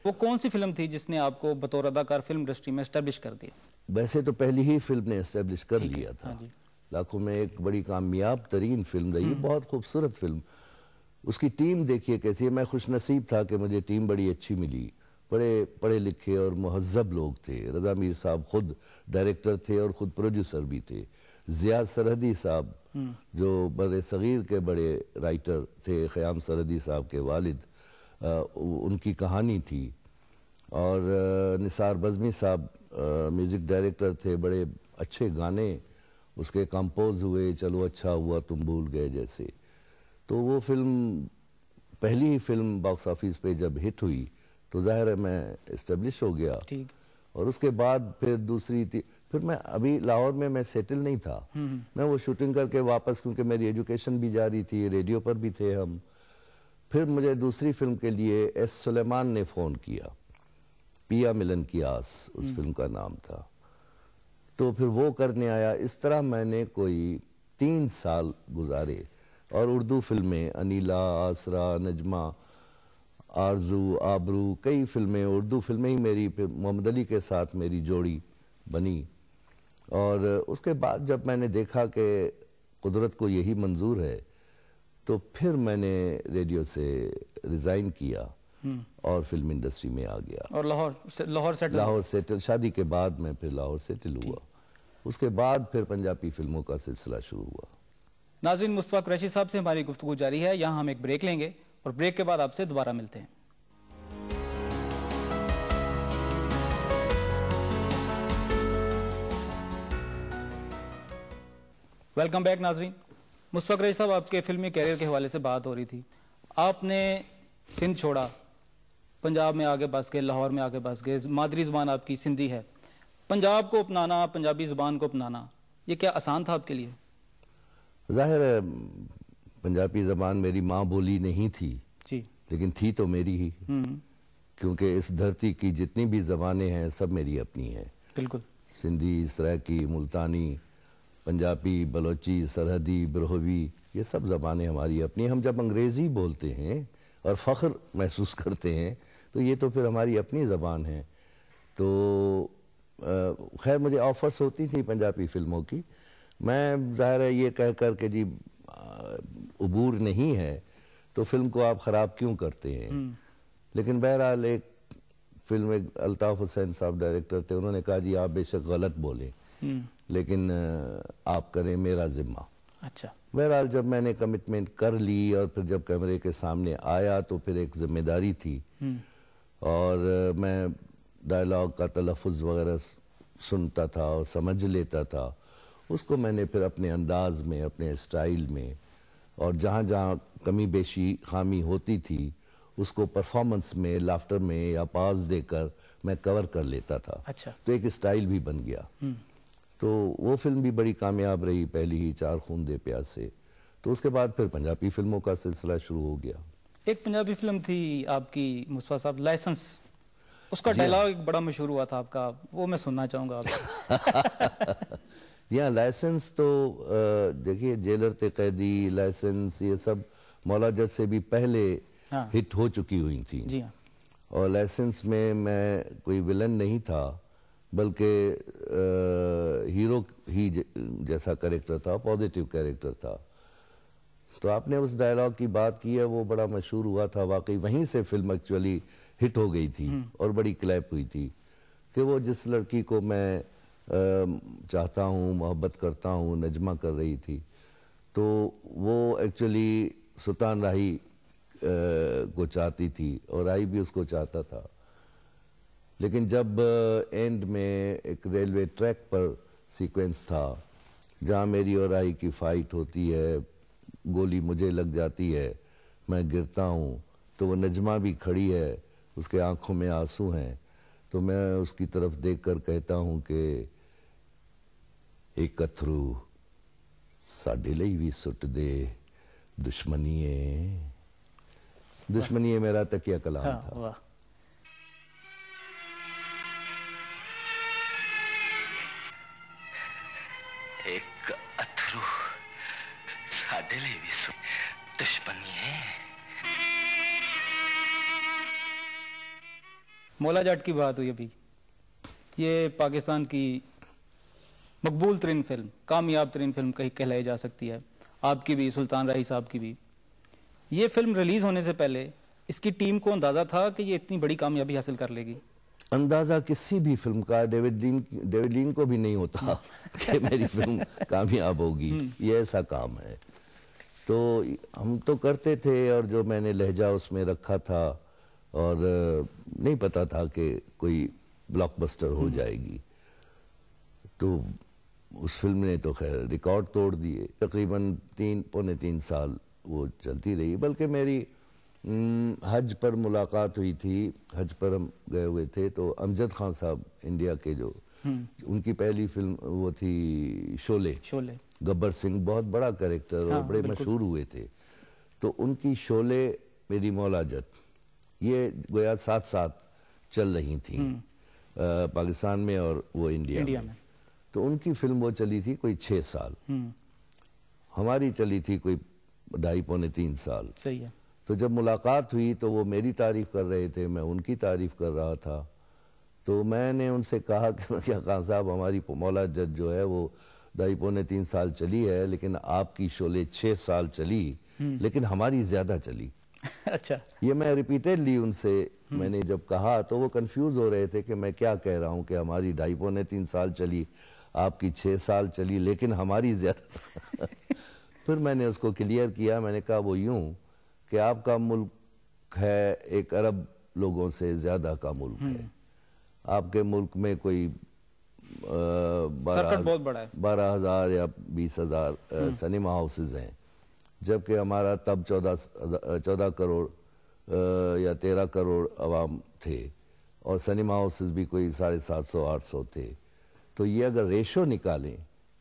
وہ کون سی فلم تھی جس نے آپ کو بطور اداکار فلم انڈسٹری میں اسٹیبلش کر دیا؟ ویسے تو پہلی ہی فلم نے اسٹیبلش کر لیا تھا، لاکھوں میں ایک بڑی کامیاب ترین فلم رہی، بہت خوبصورت فلم. اس کی ٹیم دیکھیے کیسی ہے. میں خوش نصیب تھا کہ مجھے ٹیم بڑی اچھی ملی، بڑے پڑھے لکھے اور مہذب لوگ تھے. رضا میر صاحب خود ڈائریکٹر تھے اور خود پروڈیوسر بھی تھے. زیاد سرحدی صاحب جو بر صغیر کے بڑے رائٹر تھے، خیام سرحدی صاحب کے والد، ان کی کہانی تھی. اور نثار بزمی صاحب میوزک ڈائریکٹر تھے. بڑے اچھے گانے اس کے کمپوز ہوئے، چلو اچھا ہوا تم بھول گئے جیسے. تو وہ فلم پہلی ہی فلم باکس آفس پہ جب ہٹ ہوئی تو ظاہر ہے میں اسٹیبلش ہو گیا. اور اس کے بعد پھر دوسری تھی، پھر میں ابھی لاہور میں سیٹل نہیں تھا. میں وہ شوٹنگ کر کے واپس، کیونکہ میری ایجوکیشن بھی جاری تھی، ریڈیو پر بھی تھے ہم. پھر مجھے دوسری فلم کے لیے ایس سلیمان نے فون کیا، پیا ملن کی آس اس فلم کا نام تھا. تو پھر وہ کرنے آیا. اس طرح میں نے کوئی 3 سال گزارے. اور اردو فلمیں، انیلا، آسرا، نجمہ، آرزو، آبرو، کئی فلمیں، اردو فلمیں ہی میری، پھر محمد علی کے ساتھ میری جوڑی بنی. اور اس کے بعد جب میں نے دیکھا کہ قدرت کو یہی منظور ہے تو پھر میں نے ریڈیو سے ریزائن کیا اور فلم انڈسٹری میں آ گیا. اور لاہور سیٹل شادی کے بعد میں پھر لاہور سیٹل ہوا. اس کے بعد پھر پنجابی فلموں کا سلسلہ شروع ہوا. ناظرین، مصطفیٰ قریشی صاحب سے ہماری گفتگو جاری ہے. یہاں ہم ایک بریک لیں گے اور بریک کے بعد آپ سے دوبارہ ملتے ہیں. ویلکم بیک ناظرین. مصطفیٰ قریشی صاحب، آپ کے فلمی کیریئر کے حوالے سے بات ہو رہی تھی. آپ نے سندھ چھوڑا، پنجاب میں آگے بس گئے، لاہور میں آگے بس گئے. مادری زبان آپ کی سندھی ہے. پنجاب کو اپنانا، پنجابی زبان کو اپنانا، یہ کیا آسان تھا آپ کے لیے؟ ظاہر ہے پنجابی زبان میری ماں بولی نہیں تھی، لیکن تھی تو میری ہی، کیونکہ اس دھرتی کی جتنی بھی زبانیں ہیں سب میری اپنی ہیں. بالکل. سندھی، سرائکی، ملتانی، پنجابی، بلوچی، سرحدی، برہوی، یہ سب زبانیں ہماری اپنی. ہم جب انگریزی بولتے ہیں اور فخر محسوس کرتے ہیں تو یہ تو پھر ہماری اپنی زبان ہے. تو خیر مجھے آفرز ہوتی تھی پنجابی فلموں کی. میں ظاہر ہے یہ کہہ کر کہ جی عبور نہیں ہے تو فلم کو آپ خراب کیوں کرتے ہیں. لیکن بہرحال ایک فلم الطاف حسین صاحب ڈائریکٹر تھے، انہوں نے کہا جی آپ بے شک غلط بولیں لیکن آپ کریں میرا ذمہ. اچھا. بہرحال جب میں نے کمٹمنٹ کر لی اور پھر جب کیمرے کے سامنے آیا تو پھر ایک ذمہ داری تھی. اور میں ڈائلاگ کا تلفظ وغیرہ سنتا تھا اور سمجھ لیتا تھا. اس کو میں نے پھر اپنے انداز میں، اپنے اسٹائل میں، اور جہاں جہاں کمی بیشی خامی ہوتی تھی اس کو پرفارمنس میں، لافٹر میں یا پاز دے کر میں کور کر لیتا تھا. تو ایک اسٹائل بھی بن گیا. تو وہ فلم بھی بڑی کامیاب رہی، پہلی ہی 4 خون دے پیاس سے. تو اس کے بعد پھر پنجابی فلموں کا سلسلہ شروع ہو گیا. ایک پنجابی فلم تھی آپ کی مصطفیٰ صاحب، لائسنس، اس کا ڈائلاگ ایک بڑا مشہور ہوا تھا آپ کا، وہ میں سننا چاہوں گا آپ. یہاں لائسنس تو دیکھیے جیلر تے قیدی، لائسنس، یہ سب مولا جٹ سے بھی پہلے ہٹ ہو چکی ہوئی تھی. اور لائسنس میں کوئی ولن نہیں تھا بلکہ ہیرو ہی جیسا کریکٹر تھا، پوزیٹیو کریکٹر تھا. تو آپ نے اس ڈائلاگ کی بات کی ہے، وہ بڑا مشہور ہوا تھا. واقعی وہیں سے فلم ایکچولی ہٹ ہو گئی تھی اور بڑی کلیپ ہوئی تھی کہ وہ جس لڑکی کو میں چاہتا ہوں، محبت کرتا ہوں، نجمہ کر رہی تھی. تو وہ ایکچولی سلطان راہی کو چاہتی تھی اور راہی بھی اس کو چاہتا تھا. لیکن جب اینڈ میں ایک ریلوے ٹریک پر سیکوینس تھا جہاں میری اور راہی کی فائٹ ہوتی ہے، گولی مجھے لگ جاتی ہے، میں گرتا ہوں تو وہ نجمہ بھی کھڑی ہے، اس کے آنکھوں میں آنسو ہیں. تو میں اس کی طرف دیکھ کر کہتا ہوں کہ ایک اتھرو ساڈے لئی بھی سٹ دے، دشمنیے. دشمنیے میرا تکیہ کلام تھا. ایک اتھرو ساڈے لئی بھی سٹ، دشمنیے. مولا جٹ کی بات ہوئی ابھی، یہ پاکستان کی مقبول ترین فلم، کامیاب ترین فلم کہلائی جا سکتی ہے، آپ کی بھی، سلطان راہی صاحب کی بھی. یہ فلم ریلیز ہونے سے پہلے اس کی ٹیم کو اندازہ تھا کہ یہ اتنی بڑی کامیابی حاصل کر لے گی؟ اندازہ کسی بھی فلم کا ڈیوڈ لین کو بھی نہیں ہوتا کہ میری فلم کامیاب ہوگی، یہ ایسا کام ہے. تو ہم تو کرتے تھے، اور جو میں نے لہجہ اس میں رکھا تھا، اور نہیں پتا تھا کہ کوئی بلاک بسٹر ہو جائے گی. تو اس فلم نے تو خیر ریکارڈ توڑ دیے. تقریباً پونے تین سال وہ چلتی رہی. بلکہ میری حج پر ملاقات ہوئی تھی، حج پر ہم گئے ہوئے تھے، تو امجد خان صاحب انڈیا کے، جو ان کی پہلی فلم وہ تھی شولے، گبر سنگھ بہت بڑا کریکٹر اور بڑے مشہور ہوئے تھے. تو ان کی شولے، میری مولا جٹ، یہ گویا ساتھ ساتھ چل رہی تھیں پاکستان میں اور وہ انڈیا میں. تو ان کی فلم وہ چلی تھی کوئی 6 سال، ہماری چلی تھی کوئی 2.5 پونے 3 سال. صحیح ہے. تو جب ملاقات ہوئی تو وہ میری تعریف کر رہے تھے، میں ان کی تعریف کر رہا تھا. تو میں نے ان سے کہا کہ کیا خان صاحب، ہماری مولا جٹ جو ہے وہ 2.5 پونے 3 سال چلی ہے، لیکن آپ کی شولے 6 سال چلی، لیکن ہماری زیادہ چلی. اچھا. یہ میں ریپیٹیڈلی ان سے میں نے جب کہا تو وہ کنفیوز ہو رہے تھے کہ میں کیا کہہ رہا ہوں، کہ ہماری 2.5 پونے 3 سال چلی، آپ کی 6 سال چلی، لیکن ہماری زیادہ. پھر میں نے اس کو کلیئر کیا. میں نے کہا وہ یوں کہ آپ کا ملک ہے 1 ارب لوگوں سے زیادہ کا ملک ہے. آپ کے ملک میں کوئی 12,000 یا 20,000 سنیما ہاؤسز ہیں، جبکہ ہمارا تب 14 کروڑ یا 13 کروڑ عوام تھے، اور سنیما ہاؤسز بھی کوئی 750-800 تھے. تو یہ اگر ریشو نکالیں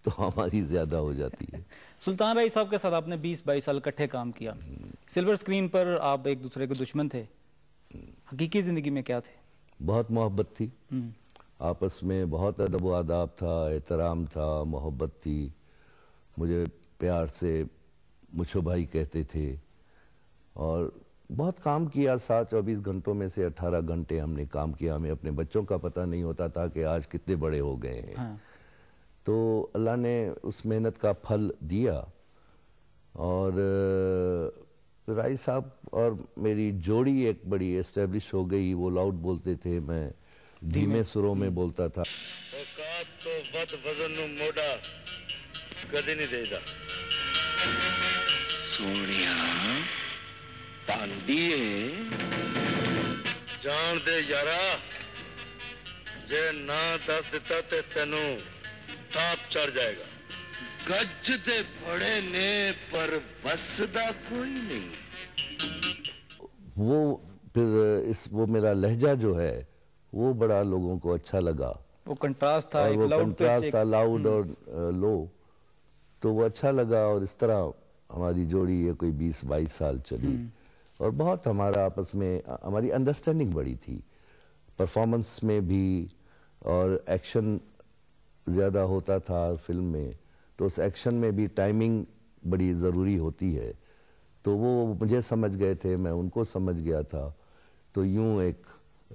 تو ہماری زیادہ ہو جاتی ہے. سلطان راہی صاحب کے ساتھ آپ نے 20-22 سال اکٹھے کام کیا. سلور سکرین پر آپ ایک دوسرے کے دشمن تھے، حقیقی زندگی میں کیا تھے؟ بہت محبت تھی آپس میں، بہت ادب و آداب تھا، احترام تھا، محبت تھی. مجھے پیار سے مچھو بھائی کہتے تھے، اور بہت کام کیا. 24 گھنٹوں میں سے 18 گھنٹے ہم نے کام کیا. ہمیں اپنے بچوں کا پتہ نہیں ہوتا تھا کہ آج کتنے بڑے ہو گئے ہیں. تو اللہ نے اس محنت کا پھل دیا. اور راہی صاحب اور میری جوڑی ایک بڑی اسٹیبلش ہو گئی. وہ لاؤڈ بولتے تھے، میں دھیمے سروں میں بولتا تھا. اوقات تو ود وزن نو موڑا کدی نہیں دے دا. سونیا پانڈیے جان دے یارا، جے نہ دس دیتا تے تینوں تاپ چڑھ جائے گا. گج دے بڑے نے پر بس دا کوئی نہیں. وہ پھر وہ میرا لہجہ جو ہے وہ بڑا لوگوں کو اچھا لگا. وہ کنٹراسٹ تھا، وہ کنٹراسٹ تھا، لاؤڈ اور لو، تو وہ اچھا لگا. اور اس طرح ہماری جوڑی یہ کوئی 20-22 سال چلی. اور بہت ہمارا آپس میں ہماری انڈرسٹینڈنگ بڑی تھی، پرفارمنس میں بھی. اور ایکشن زیادہ ہوتا تھا فلم میں، تو اس ایکشن میں بھی ٹائمنگ بڑی ضروری ہوتی ہے. تو وہ مجھے سمجھ گئے تھے، میں ان کو سمجھ گیا تھا. تو یوں ایک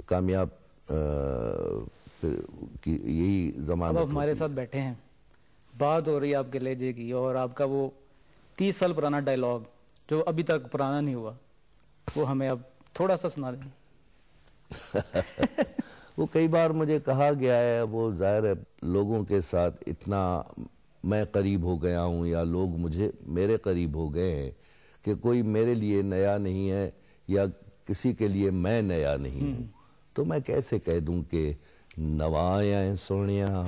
کامیاب یہی زمانہ. اب ہمارے ساتھ بیٹھے ہیں، بات ہو رہی ہے آپ کے لہجے کی، اور آپ کا وہ 30 سال پرانا ڈائلاگ جو ابھی تک پرانا نہیں ہوا، وہ ہمیں اب تھوڑا سا سنا دیں. وہ کئی بار مجھے کہا گیا ہے. وہ ظاہر ہے لوگوں کے ساتھ اتنا میں قریب ہو گیا ہوں، یا لوگ میرے قریب ہو گئے ہیں کہ کوئی میرے لیے نیا نہیں ہے، یا کسی کے لیے میں نیا نہیں ہوں. تو میں کیسے کہہ دوں کہ نوایاں سونیاں.